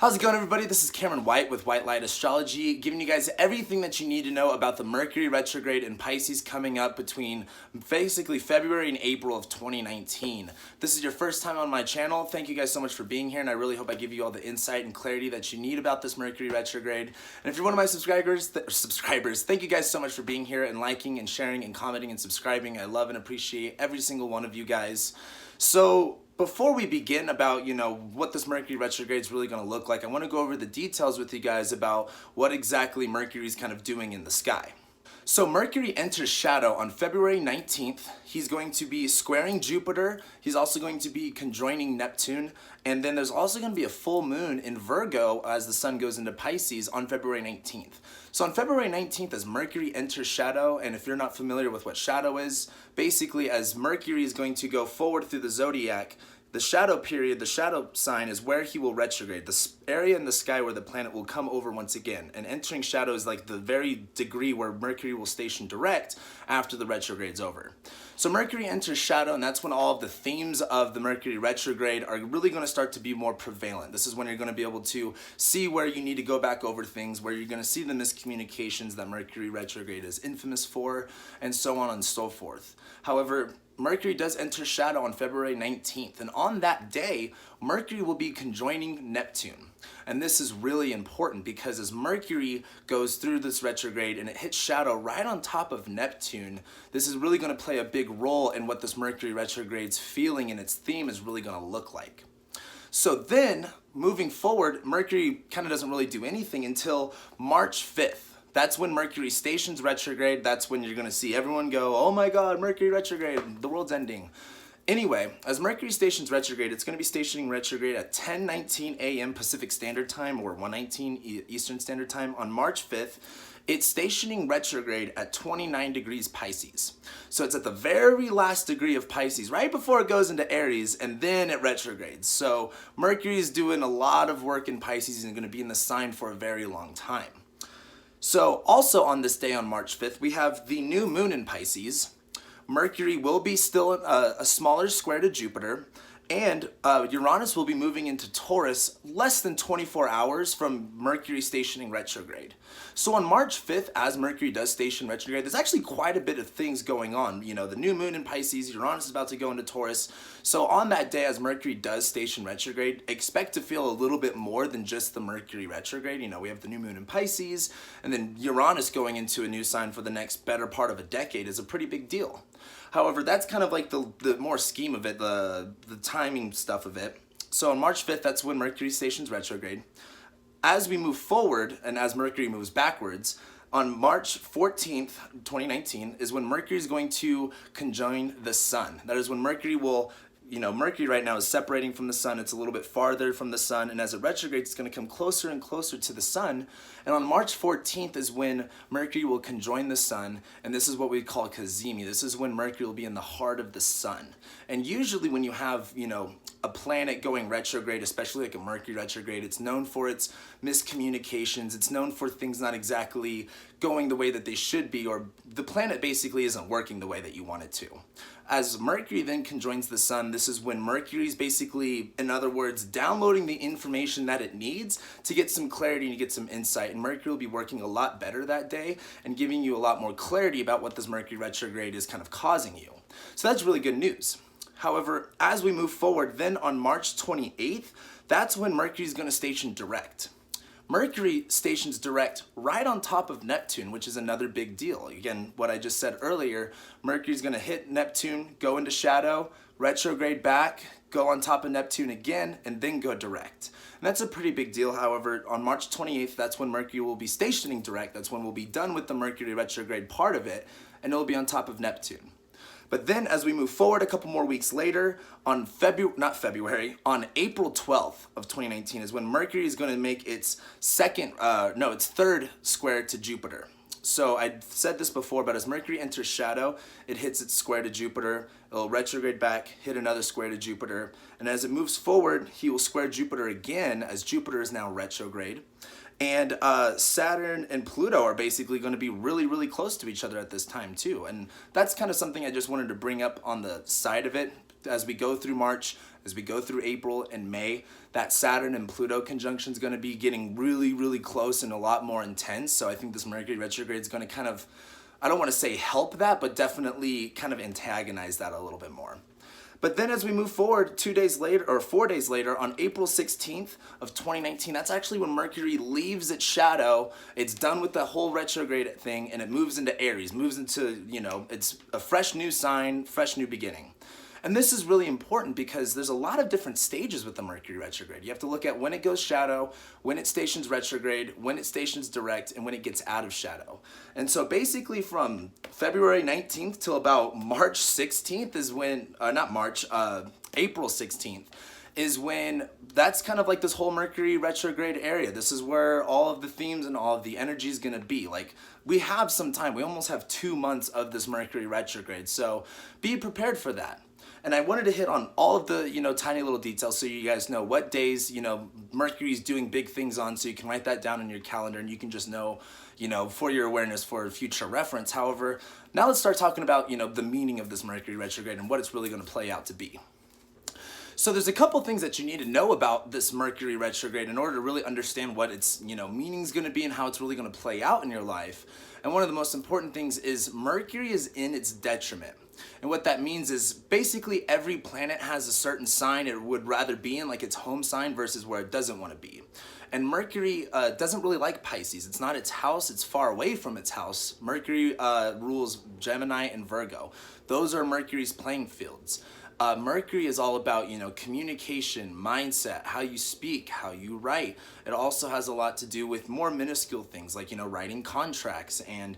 How's it going, everybody? This is Cameron White with White Light Astrology, giving you guys everything that you need to know about the Mercury retrograde in Pisces coming up between basically February and April of 2019. This is your first time on my channel. Thank you guys so much for being here, and I really hope I give you all the insight and clarity that you need about this Mercury retrograde. And if you're one of my subscribers, thank you guys so much for being here and liking and sharing and commenting and subscribing. I love and appreciate every single one of you guys. So before we begin about, what this Mercury retrograde is really going to look like, I want to go over the details with you guys about what exactly Mercury is kind of doing in the sky. So Mercury enters shadow on February 19th. He's going to be squaring Jupiter. He's also going to be conjoining Neptune. And then there's also going to be a full moon in Virgo as the sun goes into Pisces on February 19th. So on February 19th, as Mercury enters shadow, and if you're not familiar with what shadow is, basically as Mercury is going to go forward through the zodiac, the shadow period, the shadow sign, is where he will retrograde, the area in the sky where the planet will come over once again. And entering shadow is like the very degree where Mercury will station direct after the retrograde's over. So Mercury enters shadow, and that's when all of the themes of the Mercury retrograde are really going to start to be more prevalent. This is when you're going to be able to see where you need to go back over things, where you're going to see the miscommunications that Mercury retrograde is infamous for, and so on and so forth. However, Mercury does enter shadow on February 19th, and on that day, Mercury will be conjoining Neptune. And this is really important because as Mercury goes through this retrograde and it hits shadow right on top of Neptune, this is really going to play a big role in what this Mercury retrograde's feeling and its theme is really going to look like. So then, moving forward, Mercury kind of doesn't really do anything until March 5th. That's when Mercury stations retrograde. That's when you're going to see everyone go, oh my God, Mercury retrograde, the world's ending. Anyway, as Mercury stations retrograde, it's going to be stationing retrograde at 10:19 a.m. Pacific Standard Time or 1:19 Eastern Standard Time on March 5th. It's stationing retrograde at 29 degrees Pisces. So it's at the very last degree of Pisces, right before it goes into Aries, and then it retrogrades. So Mercury is doing a lot of work in Pisces and going to be in the sign for a very long time. So also on this day on March 5th, we have the new moon in Pisces. Mercury will be still a smaller square to Jupiter, and Uranus will be moving into Taurus less than 24 hours from Mercury stationing retrograde. So on March 5th, as Mercury does station retrograde, there's actually quite a bit of things going on. The new moon in Pisces, Uranus is about to go into Taurus. So on that day, as Mercury does station retrograde, expect to feel a little bit more than just the Mercury retrograde. We have the new moon in Pisces, and then Uranus going into a new sign for the next better part of a decade is a pretty big deal. However, that's kind of like the more scheme of it, the timing stuff of it. So on March 5th, that's when Mercury stations retrograde. As we move forward, and as Mercury moves backwards, on March 14th, 2019, is when Mercury is going to conjoin the sun. That is when Mercury will, Mercury right now is separating from the sun. It's a little bit farther from the sun, and as it retrogrades, it's going to come closer and closer to the sun. And on March 14th is when Mercury will conjoin the sun, and this is what we call cazimi. This is when Mercury will be in the heart of the sun. And usually when you have, a planet going retrograde, especially like a Mercury retrograde, it's known for its miscommunications. It's known for things not exactly going the way that they should be, or the planet basically isn't working the way that you want it to. As Mercury then conjoins the sun, this is when Mercury is basically, in other words, downloading the information that it needs to get some clarity and to get some insight. And Mercury will be working a lot better that day and giving you a lot more clarity about what this Mercury retrograde is kind of causing you. So that's really good news. However, as we move forward, then on March 28th, that's when Mercury is going to station direct. Mercury stations direct right on top of Neptune, which is another big deal. Again, what I just said earlier, Mercury is going to hit Neptune, go into shadow, retrograde back, go on top of Neptune again, and then go direct. And that's a pretty big deal. However, on March 28th, that's when Mercury will be stationing direct. That's when we'll be done with the Mercury retrograde part of it, and it'll be on top of Neptune. But then as we move forward a couple more weeks later, on April 12th of 2019 is when Mercury is going to make its third square to Jupiter. So I said this before, but as Mercury enters shadow, it hits its square to Jupiter. It'll retrograde back, hit another square to Jupiter. And as it moves forward, he will square Jupiter again, as Jupiter is now retrograde. And Saturn and Pluto are basically going to be really, really close to each other at this time too. And that's kind of something I just wanted to bring up on the side of it as we go through March. As we go through April and May, that Saturn and Pluto conjunction is going to be getting really, really close and a lot more intense. So I think this Mercury retrograde is going to kind of, I don't want to say help that, but definitely kind of antagonize that a little bit more. But then as we move forward 2 days later, or 4 days later, on April 16th of 2019, that's actually when Mercury leaves its shadow. It's done with the whole retrograde thing, and it moves into Aries, moves into, it's a fresh new sign, fresh new beginning. And this is really important because there's a lot of different stages with the Mercury retrograde. You have to look at when it goes shadow, when it stations retrograde, when it stations direct, and when it gets out of shadow. And so basically from February 19th till about March 16th is when, April 16th is when that's kind of like this whole Mercury retrograde area. This is where all of the themes and all of the energy is going to be. Like, we have some time. We almost have 2 months of this Mercury retrograde. So be prepared for that. And I wanted to hit on all of the, tiny little details so you guys know what days, Mercury's doing big things on, so you can write that down in your calendar and you can just know, for your awareness for future reference. However, now let's start talking about, the meaning of this Mercury retrograde and what it's really going to play out to be. So there's a couple things that you need to know about this Mercury retrograde in order to really understand what its, meaning is going to be and how it's really going to play out in your life. And one of the most important things is Mercury is in its detriment. And what that means is basically every planet has a certain sign it would rather be in, like its home sign, versus where it doesn't want to be. And Mercury doesn't really like Pisces. It's not its house. It's far away from its house. Mercury rules Gemini and Virgo. Those are Mercury's playing fields. Mercury is all about, communication, mindset, how you speak, how you write. It also has a lot to do with more minuscule things like, writing contracts and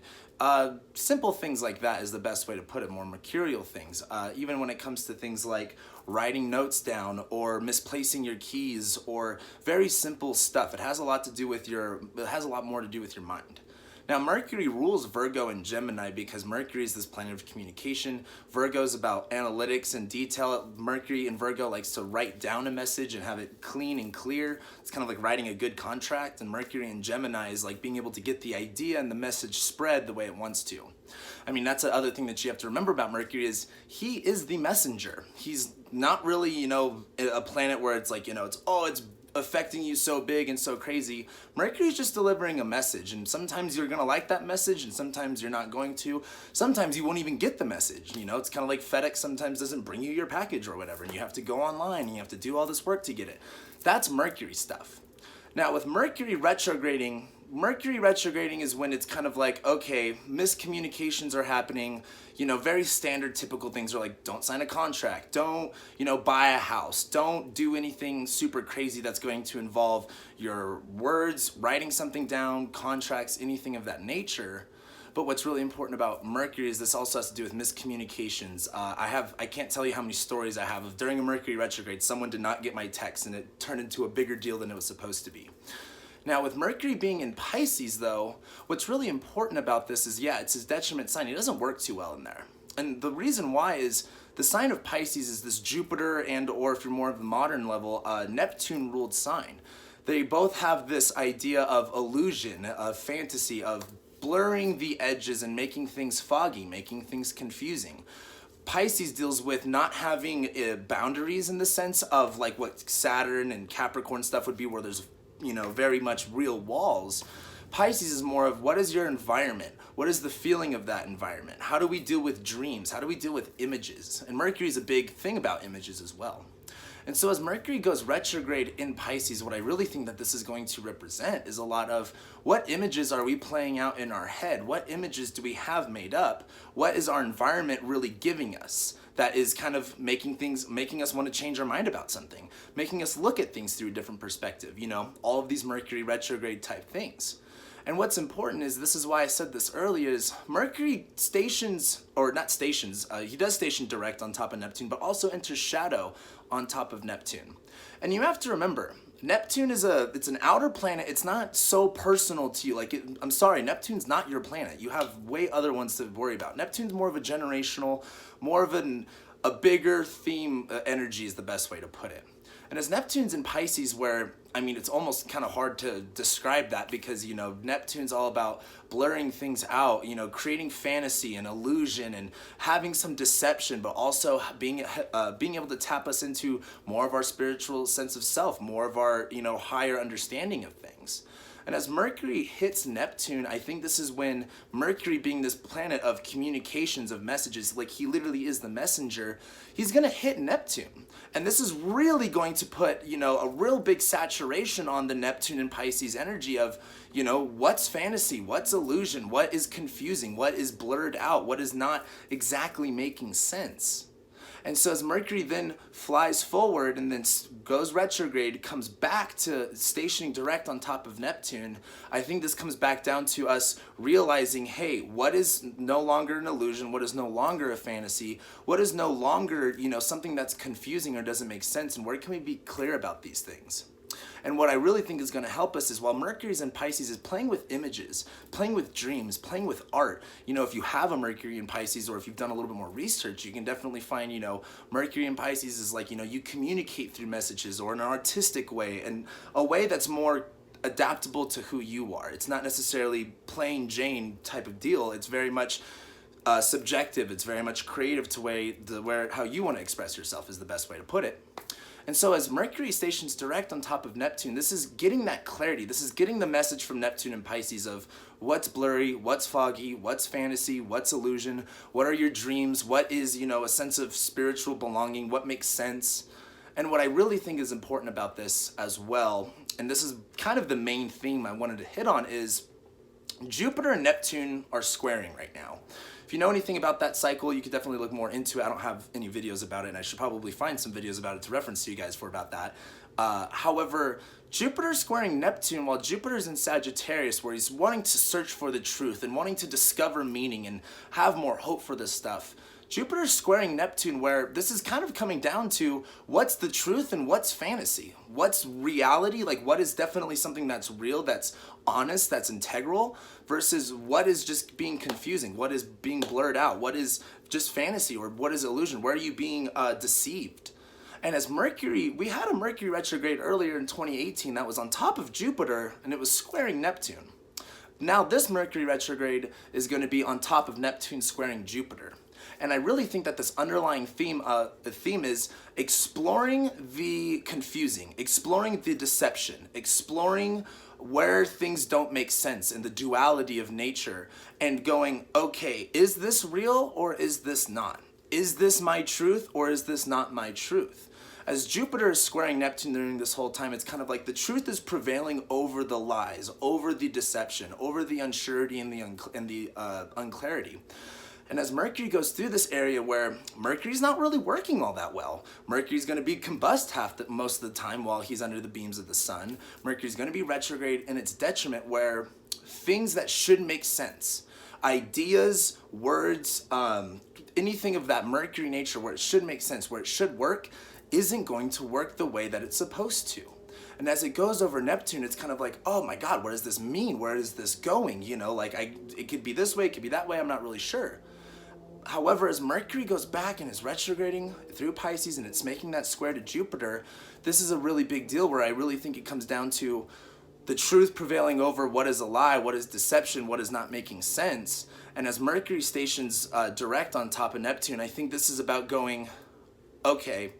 simple things like that is the best way to put it, more mercurial things. Even when it comes to things like writing notes down or misplacing your keys or very simple stuff. It has a lot to do with it has a lot more to do with your mind. Now, Mercury rules Virgo and Gemini because Mercury is this planet of communication. Virgo is about analytics and detail. Mercury in Virgo likes to write down a message and have it clean and clear. It's kind of like writing a good contract. And Mercury in Gemini is like being able to get the idea and the message spread the way it wants to. I mean, that's the other thing that you have to remember about Mercury is he is the messenger. He's not really, a planet where it's like, it's affecting you so big and so crazy. Mercury's just delivering a message, and sometimes you're gonna like that message and sometimes you're not going to. Sometimes you won't even get the message. It's kind of like FedEx sometimes doesn't bring you your package or whatever, and you have to go online and you have to do all this work to get it. That's Mercury stuff. Now with Mercury retrograding is when it's kind of like, okay, miscommunications are happening, very standard typical things are like, don't sign a contract, don't, buy a house, don't do anything super crazy that's going to involve your words, writing something down, contracts, anything of that nature. But what's really important about Mercury is this also has to do with miscommunications. I can't tell you how many stories I have of during a Mercury retrograde, someone did not get my text and it turned into a bigger deal than it was supposed to be. Now, with Mercury being in Pisces, though, what's really important about this is, it's his detriment sign. It doesn't work too well in there. And the reason why is the sign of Pisces is this Jupiter and, or if you're more of the modern level, Neptune-ruled sign. They both have this idea of illusion, of fantasy, of blurring the edges and making things foggy, making things confusing. Pisces deals with not having boundaries in the sense of like what Saturn and Capricorn stuff would be, where there's very much real walls. Pisces is more of what is your environment? What is the feeling of that environment? How do we deal with dreams? How do we deal with images? And Mercury is a big thing about images as well. And so as Mercury goes retrograde in Pisces, what I really think that this is going to represent is a lot of what images are we playing out in our head? What images do we have made up? What is our environment really giving us that is kind of making us want to change our mind about something, making us look at things through a different perspective, all of these Mercury retrograde type things. And what's important is, this is why I said this earlier, is Mercury stations, or not stations, he does station direct on top of Neptune, but also enters shadow on top of Neptune. And you have to remember, Neptune is it's an outer planet. It's not so personal to you. I'm sorry, Neptune's not your planet. You have way other ones to worry about. Neptune's more of a generational, more of a bigger theme energy is the best way to put it. And as Neptune's in Pisces, where, I mean, it's almost kind of hard to describe that because, Neptune's all about blurring things out, creating fantasy and illusion and having some deception, but also being able to tap us into more of our spiritual sense of self, more of our, higher understanding of things. And as Mercury hits Neptune, I think this is when Mercury, being this planet of communications, of messages, like he literally is the messenger, he's going to hit Neptune. And this is really going to put, a real big saturation on the Neptune and Pisces energy of, what's fantasy, what's illusion, what is confusing, what is blurred out, what is not exactly making sense. And so as Mercury then flies forward and then goes retrograde, comes back to stationing direct on top of Neptune, I think this comes back down to us realizing, hey, what is no longer an illusion? What is no longer a fantasy? What is no longer, something that's confusing or doesn't make sense? And where can we be clear about these things? And what I really think is going to help us is while Mercury's in Pisces is playing with images, playing with dreams, playing with art. If you have a Mercury in Pisces or if you've done a little bit more research, you can definitely find, Mercury in Pisces is like, you communicate through messages or in an artistic way and a way that's more adaptable to who you are. It's not necessarily plain Jane type of deal. It's very much subjective. It's very much creative to how you want to express yourself is the best way to put it. And so as Mercury stations direct on top of Neptune, this is getting that clarity. This is getting the message from Neptune and Pisces of what's blurry, what's foggy, what's fantasy, what's illusion, what are your dreams, what is, a sense of spiritual belonging, what makes sense. And what I really think is important about this as well, and this is kind of the main theme I wanted to hit on, is Jupiter and Neptune are squaring right now. If you know anything about that cycle, you could definitely look more into it. I don't have any videos about it, and I should probably find some videos about it to reference to you guys about that. However, Jupiter's squaring Neptune while Jupiter's in Sagittarius, where he's wanting to search for the truth and wanting to discover meaning and have more hope for this stuff. Jupiter's squaring Neptune, where this is kind of coming down to what's the truth and what's fantasy. What's reality, like what is definitely something that's real, that's honest, that's integral, versus what is just being confusing, what is being blurred out, what is just fantasy or what is illusion, where are you being deceived? And as Mercury, we had a Mercury retrograde earlier in 2018 that was on top of Jupiter and it was squaring Neptune. Now this Mercury retrograde is going to be on top of Neptune squaring Jupiter. And I really think that this underlying theme is exploring the confusing, exploring the deception, exploring where things don't make sense and the duality of nature and going, okay, is this real or is this not? Is this my truth or is this not my truth? As Jupiter is squaring Neptune during this whole time, it's kind of like the truth is prevailing over the lies, over the deception, over the unsurety and the unclarity. And as Mercury goes through this area where Mercury's not really working all that well, Mercury's going to be combust most of the time while he's under the beams of the sun. Mercury's going to be retrograde in its detriment where things that should make sense, ideas, words, anything of that Mercury nature where it should make sense, where it should work, isn't going to work the way that it's supposed to. And as it goes over Neptune, it's kind of like, oh my God, what does this mean? Where is this going? It could be this way, it could be that way, I'm not really sure. However, as Mercury goes back and is retrograding through Pisces and it's making that square to Jupiter, this is a really big deal where I really think it comes down to the truth prevailing over what is a lie, what is deception, what is not making sense. And as Mercury stations direct on top of Neptune, I think this is about going, okay,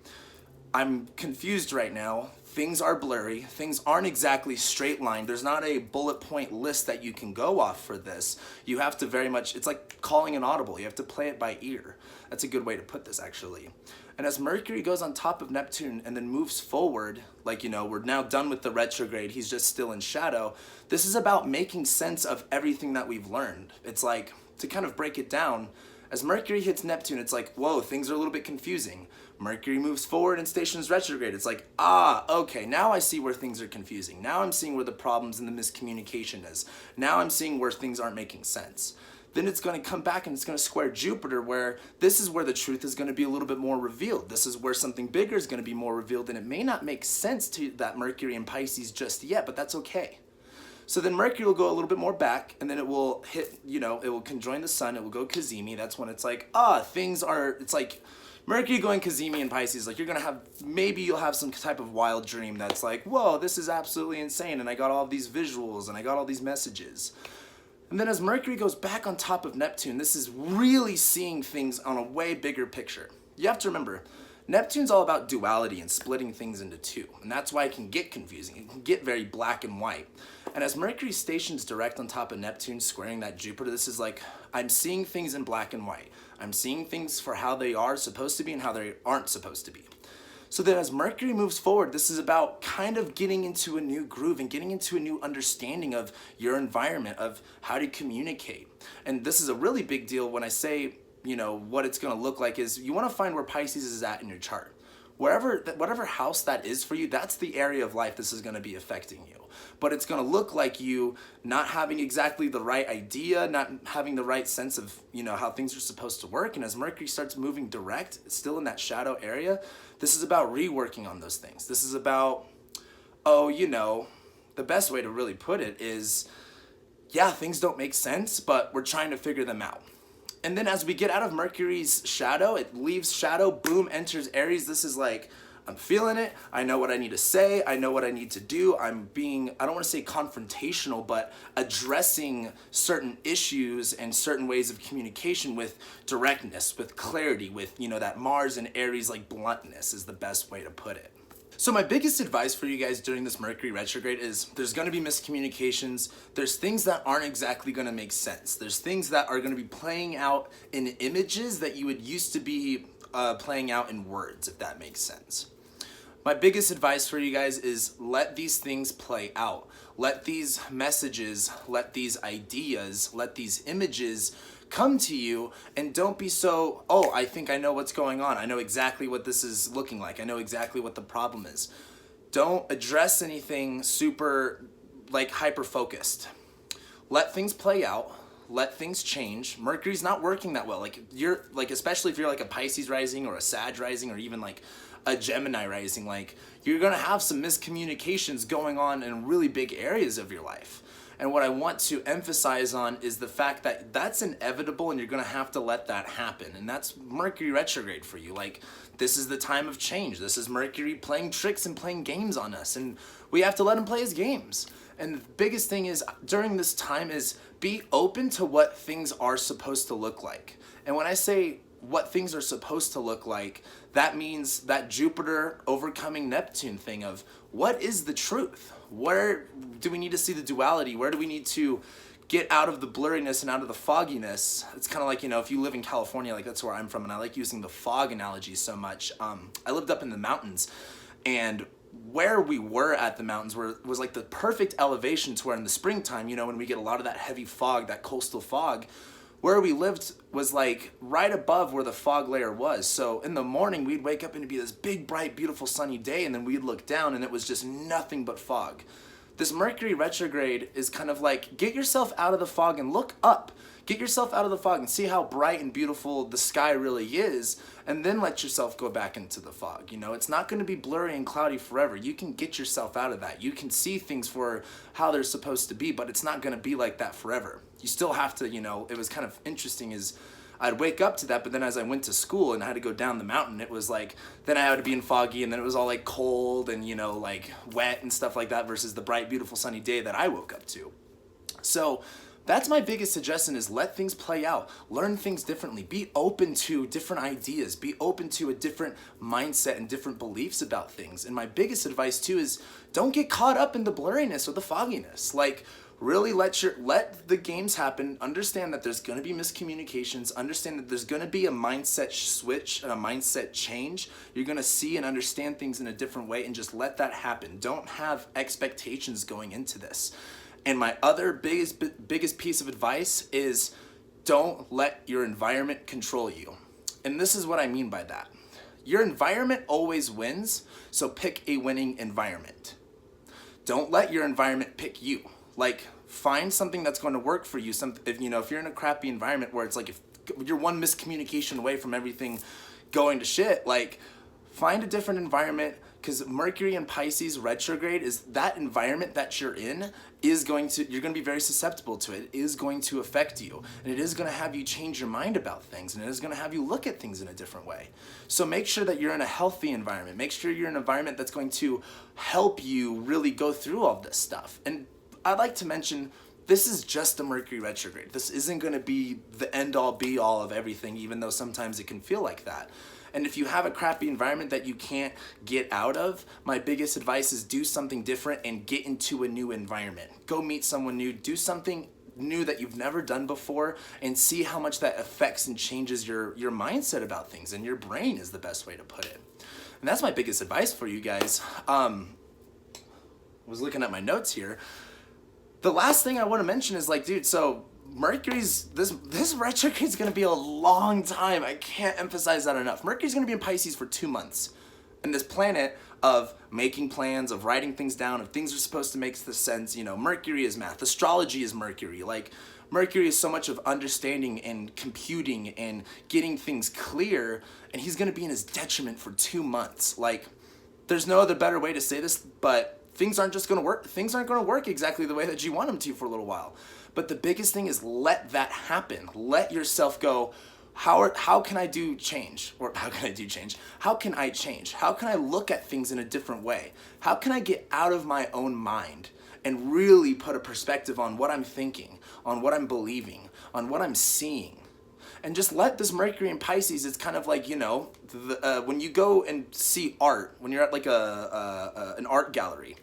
I'm confused right now. Things are blurry. Things aren't exactly straight line. There's not a bullet point list that you can go off for this. You have to very much, it's like calling an audible. You have to play it by ear. That's a good way to put this, actually. And as Mercury goes on top of Neptune and then moves forward, we're now done with the retrograde. He's just still in shadow. This is about making sense of everything that we've learned. It's like, to kind of break it down, as Mercury hits Neptune, it's like, whoa, things are a little bit confusing. Mercury moves forward and stations retrograde. It's like, okay, now I see where things are confusing. Now I'm seeing where the problems and the miscommunication is. Now I'm seeing where things aren't making sense. Then it's going to come back and it's going to square Jupiter, where this is where the truth is going to be a little bit more revealed. This is where something bigger is going to be more revealed, and it may not make sense to that Mercury in Pisces just yet, but that's okay. So then Mercury will go a little bit more back, and then it will hit, it will conjoin the sun, it will go Cazimi. That's when it's like, it's like Mercury going Kazemi in Pisces, like maybe you'll have some type of wild dream that's like, whoa, this is absolutely insane, and I got all these visuals, and I got all these messages. And then as Mercury goes back on top of Neptune, this is really seeing things on a way bigger picture. You have to remember, Neptune's all about duality and splitting things into two, and that's why it can get confusing. It can get very black and white. And as Mercury stations direct on top of Neptune, squaring that Jupiter, this is like, I'm seeing things in black and white. I'm seeing things for how they are supposed to be and how they aren't supposed to be. So then as Mercury moves forward, this is about kind of getting into a new groove and getting into a new understanding of your environment, of how to communicate. And this is a really big deal when I say, what it's going to look like is you want to find where Pisces is at in your chart. Whatever house that is for you, that's the area of life this is going to be affecting you. But it's going to look like you not having exactly the right idea, not having the right sense of, how things are supposed to work. And as Mercury starts moving direct, still in that shadow area, this is about reworking on those things. This is about, the best way to really put it is, yeah, things don't make sense, but we're trying to figure them out. And then as we get out of Mercury's shadow, it leaves shadow, boom, enters Aries. This is like, I'm feeling it. I know what I need to say. I know what I need to do. I don't want to say confrontational, but addressing certain issues and certain ways of communication with directness, with clarity, with, that Mars and Aries, like bluntness is the best way to put it. So my biggest advice for you guys during this Mercury retrograde is there's going to be miscommunications. There's things that aren't exactly going to make sense. There's things that are going to be playing out in images that you would used to be playing out in words, if that makes sense. My biggest advice for you guys is let these things play out. Let these messages, let these ideas, let these images come to you, and don't be so, I think I know what's going on. I know exactly what this is looking like. I know exactly what the problem is. Don't address anything super hyper-focused. Let things play out. Let things change. Mercury's not working that well. Especially if you're like a Pisces rising or a Sag rising or even like a Gemini rising, you're gonna have some miscommunications going on in really big areas of your life. And what I want to emphasize on is the fact that that's inevitable and you're going to have to let that happen. And that's Mercury retrograde for you. This is the time of change. This is Mercury playing tricks and playing games on us. And we have to let him play his games. And the biggest thing is during this time is be open to what things are supposed to look like. And when I say what things are supposed to look like, that means that Jupiter overcoming Neptune thing of what is the truth? Where do we need to see the duality? Where do we need to get out of the blurriness and out of the fogginess? It's kind of like, if you live in California, that's where I'm from, and I like using the fog analogy so much. I lived up in the mountains, and where we were at the mountains was like the perfect elevation to where in the springtime, when we get a lot of that heavy fog, that coastal fog, where we lived was right above where the fog layer was. So in the morning, we'd wake up and it'd be this big, bright, beautiful sunny day, and then we'd look down and it was just nothing but fog. This Mercury retrograde is kind of like, get yourself out of the fog and look up. Get yourself out of the fog and see how bright and beautiful the sky really is, and then let yourself go back into the fog. It's not going to be blurry and cloudy forever. You can get yourself out of that. You can see things for how they're supposed to be, but it's not going to be like that forever. You still have to, it was kind of interesting is I'd wake up to that, but then as I went to school and I had to go down the mountain, it was then I had to be in foggy, and then it was all cold and, wet and stuff like that versus the bright, beautiful sunny day that I woke up to. So that's my biggest suggestion is let things play out. Learn things differently. Be open to different ideas. Be open to a different mindset and different beliefs about things. And my biggest advice too is don't get caught up in the blurriness or the fogginess. Really let the games happen. Understand that there's going to be miscommunications. Understand that there's going to be a mindset switch and a mindset change. You're going to see and understand things in a different way, and just let that happen. Don't have expectations going into this. And my other biggest piece of advice is don't let your environment control you. And this is what I mean by that. Your environment always wins, so pick a winning environment. Don't let your environment pick you. Find something that's going to work for you. If you're in a crappy environment where it's if you're one miscommunication away from everything going to shit, find a different environment, because Mercury in Pisces retrograde is that environment that you're in you're going to be very susceptible to it. It is going to affect you, and it is going to have you change your mind about things, and it is going to have you look at things in a different way. So make sure that you're in a healthy environment. Make sure you're in an environment that's going to help you really go through all this stuff. And I'd like to mention, this is just a Mercury retrograde. This isn't going to be the end-all be-all of everything, even though sometimes it can feel like that. And if you have a crappy environment that you can't get out of, my biggest advice is do something different and get into a new environment. Go meet someone new, do something new that you've never done before, and see how much that affects and changes your mindset about things, and your brain is the best way to put it. And that's my biggest advice for you guys. I was looking at my notes here. The last thing I want to mention is like, dude, so Mercury's, this retrograde is going to be a long time. I can't emphasize that enough. Mercury's going to be in Pisces for 2 months. And this planet of making plans, of writing things down, of things are supposed to make sense. You know, Mercury is math. Astrology is Mercury. Like, Mercury is so much of understanding and computing and getting things clear. And he's going to be in his detriment for 2 months. Like, there's no other better way to say this, but things aren't just going to work. Things aren't going to work exactly the way that you want them to for a little while. But the biggest thing is let that happen. Let yourself go, how can I do change? Or how can I do change? How can I change? How can I look at things in a different way? How can I get out of my own mind and really put a perspective on what I'm thinking, on what I'm believing, on what I'm seeing? And just let this Mercury in Pisces, it's kind of like, you know, when you go and see art, when you're at like an art gallery,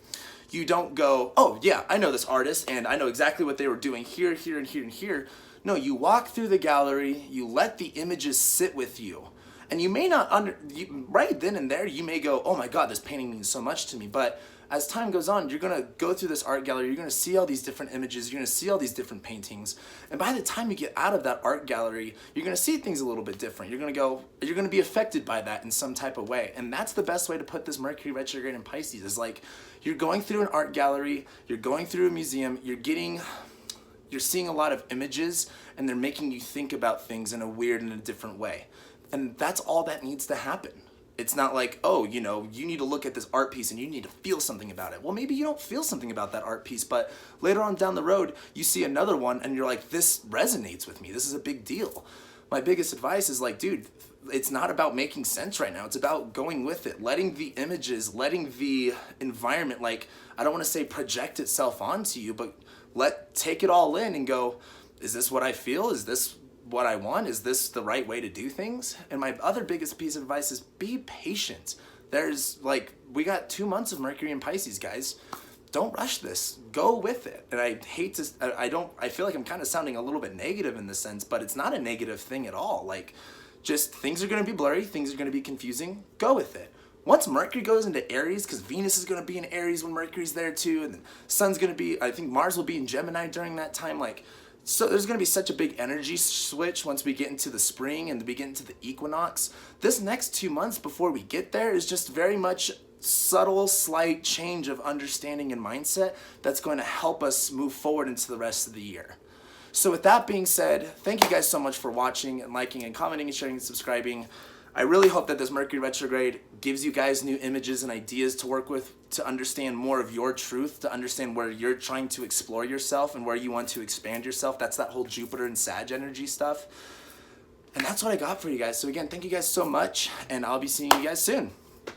you don't go, oh yeah, I know this artist and I know exactly what they were doing here, here, and here, and here. No, you walk through the gallery, you let the images sit with you. And you may not, right then and there, you may go, oh my God, this painting means so much to me. But as time goes on, you're gonna go through this art gallery, you're gonna see all these different images, you're gonna see all these different paintings. And by the time you get out of that art gallery, you're gonna see things a little bit different. You're gonna be affected by that in some type of way. And that's the best way to put this Mercury retrograde in Pisces, is like, you're going through an art gallery, you're going through a museum, you're seeing a lot of images, and they're making you think about things in a weird and a different way. And that's all that needs to happen. It's not like, oh, you know, you need to look at this art piece and you need to feel something about it. Well, maybe you don't feel something about that art piece, but later on down the road, you see another one and you're like, this resonates with me. This is a big deal. My biggest advice is like, dude, it's not about making sense right now. It's about going with it, letting the images, letting the environment, like, I don't want to say project itself onto you, but take it all in and go, is this what I feel? Is this what I want? Is this the right way to do things? And my other biggest piece of advice is be patient. We got 2 months of Mercury in Pisces, guys. Don't rush this. Go with it. And I feel like I'm kind of sounding a little bit negative in this sense, but it's not a negative thing at all. Like, just things are going to be blurry. Things are going to be confusing. Go with it. Once Mercury goes into Aries, because Venus is going to be in Aries when Mercury's there too, and the Sun's going to be, I think Mars will be in Gemini during that time. Like, so there's going to be such a big energy switch once we get into the spring and we get into the equinox. This next 2 months before we get there is just very much subtle, slight change of understanding and mindset that's going to help us move forward into the rest of the year. So with that being said, thank you guys so much for watching and liking and commenting and sharing and subscribing. I really hope that this Mercury retrograde gives you guys new images and ideas to work with, to understand more of your truth, to understand where you're trying to explore yourself and where you want to expand yourself. That's that whole Jupiter and Sag energy stuff. And that's what I got for you guys. So again, thank you guys so much, and I'll be seeing you guys soon.